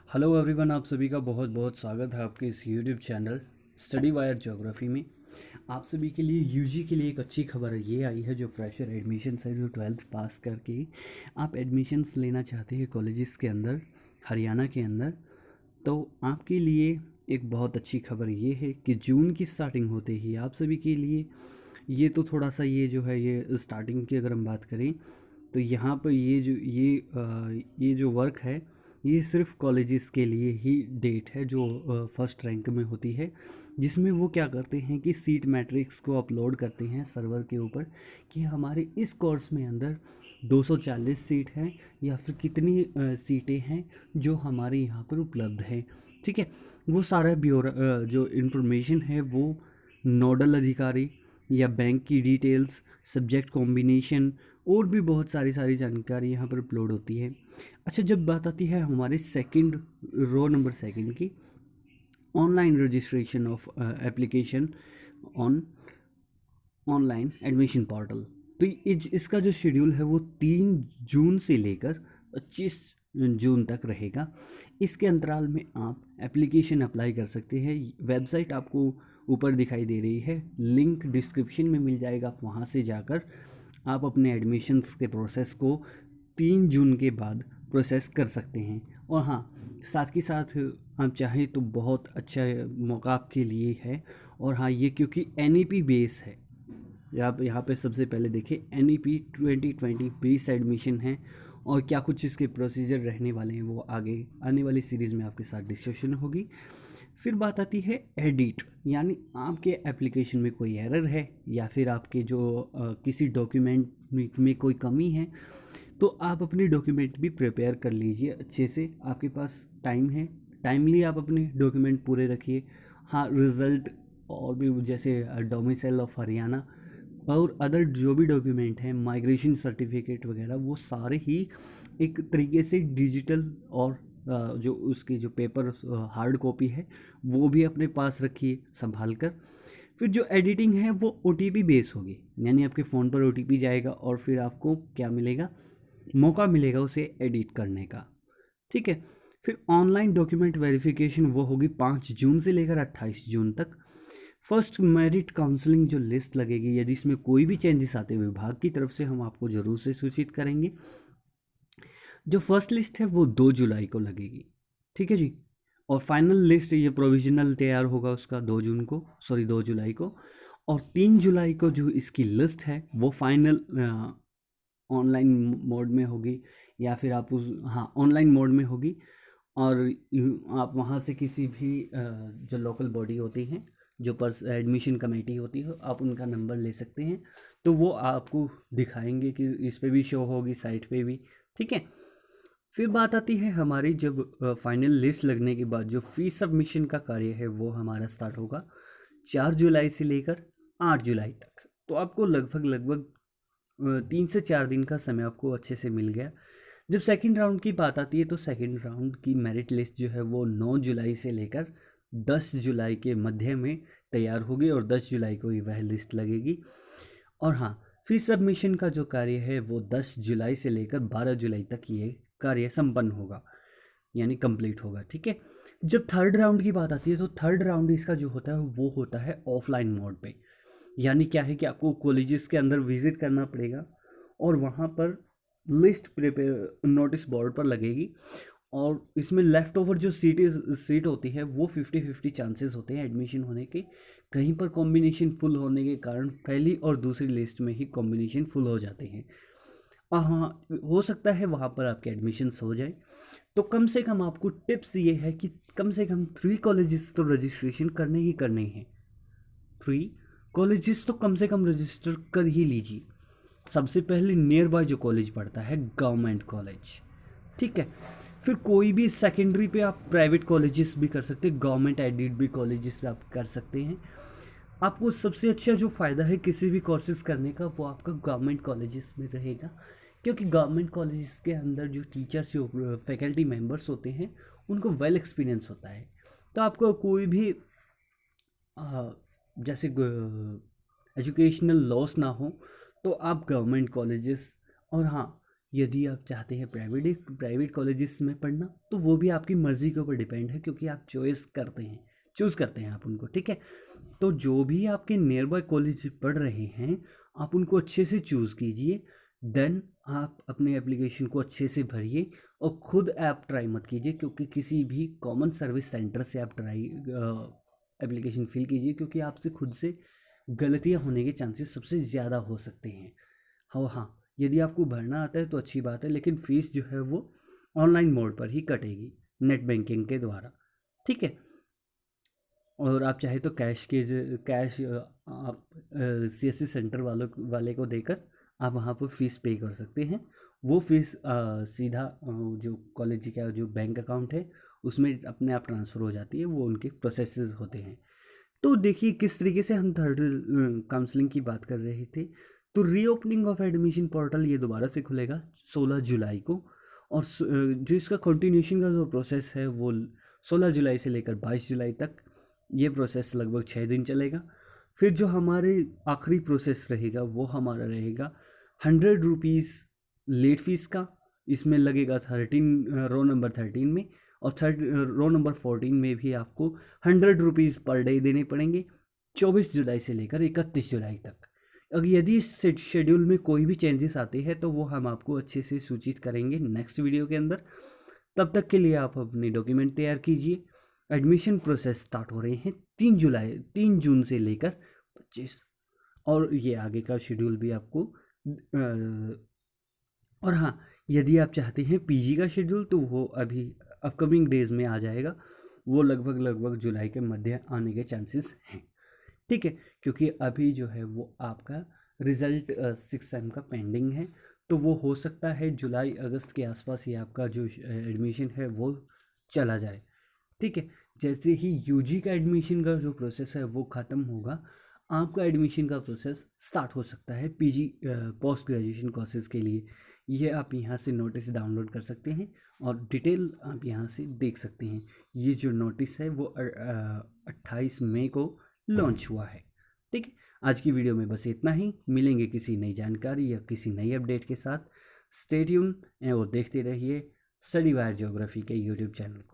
Hello everyone, आप सभी का बहुत बहुत स्वागत है आपके इस YouTube channel study wire geography में। आप सभी के लिए यूजी के लिए एक अच्छी खबर ये आई है, जो फ्रेशर एडमिशन है, जो 12th पास करके आप एडमिशन्स लेना चाहते हैं कॉलेजेस के अंदर, हरियाणा के अंदर। तो आपके लिए एक बहुत अच्छी खबर ये है कि जून की स्टार्टिंग होते ही आप सभी के लिए ये तो थोड़ा सा ये जो है ये स्टार्टिंग की अगर हम बात करें तो यहाँ पर ये जो वर्क है ये सिर्फ कॉलेजेस के लिए ही डेट है, जो फर्स्ट रैंक में होती है, जिसमें वो क्या करते हैं कि सीट मैट्रिक्स को अपलोड करते हैं सर्वर के ऊपर कि हमारे इस कोर्स में अंदर 240 सीट हैं या फिर कितनी सीटें हैं जो हमारे यहाँ पर उपलब्ध हैं। ठीक है, वो सारा ब्यौरा जो इन्फॉर्मेशन है वो नोडल अधिकारी या बैंक की डिटेल्स, सब्जेक्ट कॉम्बिनेशन और भी बहुत सारी जानकारी यहाँ पर अपलोड होती है। अच्छा, जब बात आती है हमारे सेकंड रो नंबर सेकंड की, online registration of application on online admission portal, तो इसका जो शेड्यूल है वो 3 जून से लेकर 25 जून तक रहेगा। इसके अंतराल में आप एप्लीकेशन अप्लाई कर सकते हैं। वेबसाइट आपको ऊपर दिखाई दे रही है, लिंक डिस्क्रिप्शन में मिल जाएगा, आप वहाँ से जाकर आप अपने एडमिशन्स के प्रोसेस को 3 जून के बाद प्रोसेस कर सकते हैं। और हाँ, साथ के साथ आप चाहें तो बहुत अच्छा मौका आपके लिए है। और हाँ, ये क्योंकि NEP बेस है, आप यहाँ पे सबसे पहले देखें NEP 2020 बेस एडमिशन है, और क्या कुछ इसके प्रोसीजर रहने वाले हैं वो आगे आने वाली सीरीज़ में आपके साथ डिस्कशन होगी। फिर बात आती है एडिट, यानी आपके एप्लीकेशन में कोई एरर है या फिर आपके जो किसी डॉक्यूमेंट में कोई कमी है, तो आप अपने डॉक्यूमेंट भी प्रिपेयर कर लीजिए अच्छे से। आपके पास टाइम है, टाइमली आप अपने डॉक्यूमेंट पूरे रखिए। हाँ, रिज़ल्ट और भी जैसे डोमिसाइल ऑफ हरियाणा और अदर जो भी डॉक्यूमेंट हैं, माइग्रेशन सर्टिफिकेट वगैरह, वो सारे ही एक तरीके से डिजिटल और जो उसकी जो पेपर हार्ड कॉपी है वो भी अपने पास रखिए संभाल कर। फिर जो एडिटिंग है वो OTP बेस होगी, यानी आपके फ़ोन पर OTP जाएगा और फिर आपको क्या मिलेगा, मौका मिलेगा उसे एडिट करने का। ठीक है, फिर ऑनलाइन डॉक्यूमेंट वेरिफिकेशन वो होगी 5 जून से लेकर 28 जून तक। फर्स्ट मेरिट काउंसलिंग जो लिस्ट लगेगी, यदि इसमें कोई भी चेंजेस आते हैं विभाग की तरफ से हम आपको ज़रूर से सूचित करेंगे। जो फर्स्ट लिस्ट है वो 2 जुलाई को लगेगी। ठीक है जी, और फाइनल लिस्ट ये प्रोविजनल तैयार होगा उसका 2 जुलाई को। और 3 जुलाई को जो इसकी लिस्ट है वो फाइनल ऑनलाइन मोड में होगी, या फिर आप उस ऑनलाइन मोड में होगी। और आप वहाँ से किसी भी जो लोकल बॉडी होती हैं, जो एडमिशन कमेटी होती है, आप उनका नंबर ले सकते हैं, तो वो आपको दिखाएंगे कि इस पे भी शो होगी साइट पे भी। ठीक है, फिर बात आती है हमारी, जब फाइनल लिस्ट लगने के बाद जो फी सबमिशन का कार्य है वो हमारा स्टार्ट होगा 4 जुलाई से लेकर 8 जुलाई तक। तो आपको लगभग 3 से 4 दिन का समय आपको अच्छे से मिल गया। जब सेकंड राउंड की बात आती है तो सेकंड राउंड की मेरिट लिस्ट जो है वो 9 जुलाई से लेकर 10 जुलाई के मध्य में तैयार होगी, और 10 जुलाई को ही वह लिस्ट लगेगी। और हाँ, फी सबमिशन का जो कार्य है वो 10 जुलाई से लेकर 12 जुलाई तक ये कार्य संपन्न होगा, यानी कंप्लीट होगा। ठीक है, जब थर्ड राउंड की बात आती है तो थर्ड राउंड इसका जो होता है वो होता है ऑफलाइन मोड पे। यानी क्या है कि आपको कॉलेजेस के अंदर विजिट करना पड़ेगा और वहाँ पर लिस्ट प्रिपेयर नोटिस बोर्ड पर लगेगी, और इसमें लेफ़्ट ओवर जो सीट होती है वो 50-50 चांसेस होते हैं एडमिशन होने के। कहीं पर कॉम्बिनेशन फुल होने के कारण पहली और दूसरी लिस्ट में ही कॉम्बिनेशन फुल हो जाते हैं। हाँ, हो सकता है वहाँ पर आपके एडमिशन्स हो जाए। तो कम से कम आपको टिप्स ये है कि कम से कम 3 कॉलेजेस तो रजिस्ट्रेशन करने ही करने हैं। 3 कॉलेजेस तो कम से कम रजिस्टर कर ही लीजिए। सबसे पहले नियर बाय जो कॉलेज पड़ता है गवर्नमेंट कॉलेज। ठीक है, फिर कोई भी सेकेंडरी पे आप प्राइवेट कॉलेजेस भी कर सकते हैं, गवर्नमेंट एडेड भी कॉलेजेस पे आप कर सकते हैं। आपको सबसे अच्छा जो फ़ायदा है किसी भी कोर्सेज करने का वो आपका गवर्नमेंट कॉलेजेस में रहेगा, क्योंकि गवर्नमेंट कॉलेजेस के अंदर जो टीचर्स जो फैकल्टी मेंबर्स होते हैं उनको वेल एक्सपीरियंस होता है। तो आपको कोई भी जैसे एजुकेशनल लॉस ना हो, तो आप गवर्नमेंट कॉलेजेस, और हाँ, यदि आप चाहते हैं प्राइवेट कॉलेजेस में पढ़ना तो वो भी आपकी मर्ज़ी के ऊपर डिपेंड है, क्योंकि आप चूज़ करते हैं आप उनको, ठीक है। तो जो भी आपके नियर बाय कॉलेज पढ़ रहे हैं आप उनको अच्छे से चूज़ कीजिए, देन आप अपने एप्लीकेशन को अच्छे से भरिए और ख़ुद ऐप ट्राई मत कीजिए, क्योंकि किसी भी कॉमन सर्विस सेंटर से आप ट्राई एप्लीकेशन फिल कीजिए, क्योंकि आपसे खुद से गलतियां होने के चांसेस सबसे ज़्यादा हो सकते हैं। हाँ, यदि आपको भरना आता है तो अच्छी बात है, लेकिन फ़ीस जो है वो ऑनलाइन मोड पर ही कटेगी, नेट बैंकिंग के द्वारा, ठीक है। और आप चाहे तो कैश आप CSC सेंटर वाले को देकर आप वहाँ पर फ़ीस पे कर सकते हैं। वो फ़ीस सीधा जो कॉलेज का जो बैंक अकाउंट है उसमें अपने आप ट्रांसफ़र हो जाती है, वो उनके प्रोसेसेस होते हैं। तो देखिए किस तरीके से हम थर्ड काउंसलिंग की बात कर रहे थे। तो रीओपनिंग ऑफ एडमिशन पोर्टल ये दोबारा से खुलेगा 16 जुलाई को, और जो इसका कंटिन्यूशन का जो प्रोसेस है वो 16 जुलाई से लेकर 22 जुलाई तक, ये प्रोसेस लगभग 6 दिन चलेगा। फिर जो हमारे आखिरी प्रोसेस रहेगा वो हमारा रहेगा 100 रुपीज़ लेट फीस का, इसमें लगेगा 13 रो नंबर 13 में, और रो नंबर 14 में भी आपको 100 रुपीज़ पर डे देने पड़ेंगे 24 जुलाई से लेकर 31 जुलाई तक। अगर यदि इस शेड्यूल में कोई भी चेंजेस आते हैं तो वो हम आपको अच्छे से सूचित करेंगे नेक्स्ट वीडियो के अंदर। तब तक के लिए आप अपने डॉक्यूमेंट तैयार कीजिए। एडमिशन प्रोसेस स्टार्ट हो रहे हैं 3 जून से लेकर 25, और ये आगे का शेड्यूल भी आपको और हाँ, यदि आप चाहते हैं पीजी का शेड्यूल तो वो अभी अपकमिंग डेज में आ जाएगा, वो लगभग जुलाई के मध्य आने के चांसेस हैं, ठीक है। क्योंकि अभी जो है वो आपका रिज़ल्ट 6 सेम का पेंडिंग है, तो वो हो सकता है जुलाई अगस्त के आसपास ही आपका जो एडमिशन है वो चला जाए, ठीक है। जैसे ही यूजी का एडमिशन का जो प्रोसेस है वो ख़त्म होगा, आपका एडमिशन का प्रोसेस स्टार्ट हो सकता है पीजी पोस्ट ग्रेजुएशन कोर्सेज़ के लिए। ये आप यहाँ से नोटिस डाउनलोड कर सकते हैं और डिटेल आप यहाँ से देख सकते हैं। ये जो नोटिस है वो 28 मई को लॉन्च हुआ है, ठीक है। आज की वीडियो में बस इतना ही, मिलेंगे किसी नई जानकारी या किसी नई अपडेट के साथ। स्टे ट्यून और देखते रहिए स्टडी वायर ज्योग्राफी के यूट्यूब चैनल को।